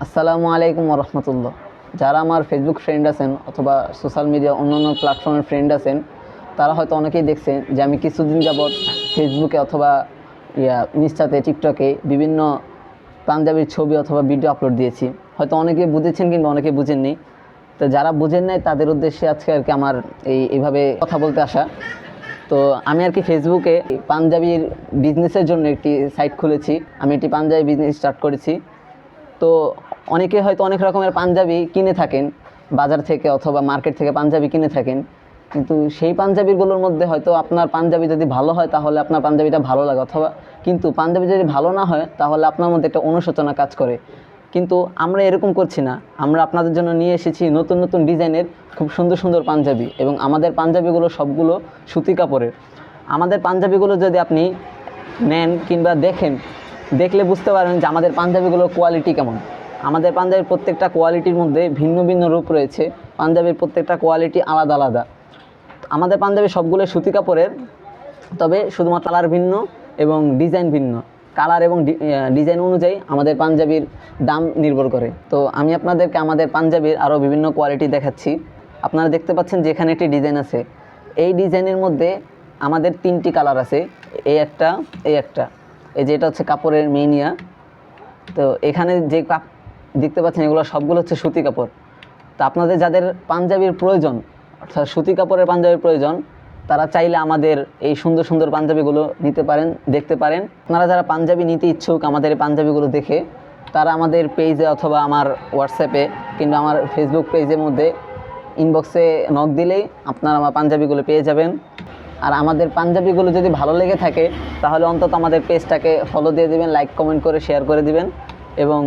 আসসালামু আলাইকুম রহমতুল্লাহ। যারা আমার ফেসবুক ফ্রেন্ড আছেন অথবা সোশ্যাল মিডিয়া অন্যান্য প্ল্যাটফর্মের ফ্রেন্ড আছেন, তারা হয়তো অনেকেই দেখছেন যে আমি কিছুদিন যাবৎ ফেসবুকে অথবা ইনস্টাতে, টিকটকে বিভিন্ন পাঞ্জাবির ছবি অথবা ভিডিও আপলোড দিয়েছি। হয়তো অনেকে বুঝেছেন কিংবা অনেকে বুঝেননি। তো যারা বুঝেন নাই তাদের উদ্দেশ্যে আজকে আর কি আমার এইভাবে কথা বলতে আসা। তো আমি আর কি ফেসবুকে পাঞ্জাবির বিজনেসের জন্য একটি সাইট খুলেছি। আমি একটি পাঞ্জাবি বিজনেস স্টার্ট করেছি। তো অনেকে হয়তো অনেক রকমের পাঞ্জাবি কিনে থাকেন বাজার থেকে অথবা মার্কেট থেকে পাঞ্জাবি কিনে থাকেন, কিন্তু সেই পাঞ্জাবিগুলোর মধ্যে হয়তো আপনার পাঞ্জাবি যদি ভালো হয় তাহলে আপনার পাঞ্জাবিটা ভালো লাগে, অথবা কিন্তু পাঞ্জাবি যদি ভালো না হয় তাহলে আপনার মধ্যে একটা অনুশোচনা কাজ করে। কিন্তু আমরা এরকম করছি না। আমরা আপনাদের জন্য নিয়ে এসেছি নতুন নতুন ডিজাইনের খুব সুন্দর সুন্দর পাঞ্জাবি, এবং আমাদের পাঞ্জাবিগুলো সবগুলো সুতি কাপড়ের। আমাদের পাঞ্জাবিগুলো যদি আপনি নেন কিংবা দেখলে বুঝতে পারবেন যে আমাদের পাঞ্জাবিগুলোর কোয়ালিটি কেমন। আমাদের পাঞ্জাবির প্রত্যেকটা কোয়ালিটির মধ্যে ভিন্ন ভিন্ন রূপ রয়েছে। পাঞ্জাবির প্রত্যেকটা কোয়ালিটি আলাদা আলাদা। আমাদের পাঞ্জাবি সবগুলো সুতি কাপড়ের, তবে শুধুমাত্র কালার ভিন্ন এবং ডিজাইন ভিন্ন। কালার এবং ডিজাইন অনুযায়ী আমাদের পাঞ্জাবির দাম নির্ভর করে। তো আমি আপনাদেরকে আমাদের পাঞ্জাবির আরও বিভিন্ন কোয়ালিটি দেখাচ্ছি। আপনারা দেখতে পাচ্ছেন যে এখানে একটি ডিজাইন আছে। এই ডিজাইনের মধ্যে আমাদের 3টি কালার আছে, এই একটা, এই যে এটা হচ্ছে কাপড়ের মেইনিয়া। তো এখানে যে দেখতে পাচ্ছেন এগুলো সবগুলো হচ্ছে সুতি কাপড়। তো আপনাদের যাদের পাঞ্জাবির প্রয়োজন, অর্থাৎ সুতি কাপড়ের পাঞ্জাবির প্রয়োজন, তারা চাইলে আমাদের এই সুন্দর সুন্দর পাঞ্জাবিগুলো নিতে পারেন, দেখতে পারেন। আপনারা যারা পাঞ্জাবি নিতে ইচ্ছুক আমাদের এই পাঞ্জাবিগুলো দেখে, তারা আমাদের পেজে অথবা আমার হোয়াটসঅ্যাপে কিংবা আমার ফেসবুক পেজের মধ্যে ইনবক্সে নক দিলেই আপনারা আমার পাঞ্জাবিগুলো পেয়ে যাবেন। আর আমাদের পাঞ্জাবিগুলো যদি ভালো লেগে থাকে তাহলে অন্তত আমাদের পেজটাকে ফলো দিয়ে দিবেন, লাইক কমেন্ট করে শেয়ার করে দিবেন। এবং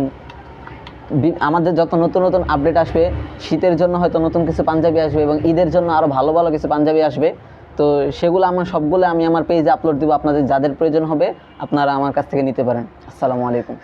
আমাদের যত নতুন নতুন আপডেট আসবে, শীতের জন্য হয়তো নতুন কিছু পাঞ্জাবি আসবে এবং ঈদের জন্য আরও ভালো ভালো কিছু পাঞ্জাবি আসবে। তো সেগুলো সবগুলো আমি আমার পেজে আপলোড দিব। আপনাদের যাদের প্রয়োজন হবে আপনারা আমার কাছ থেকে নিতে পারেন। আসসালামু আলাইকুম।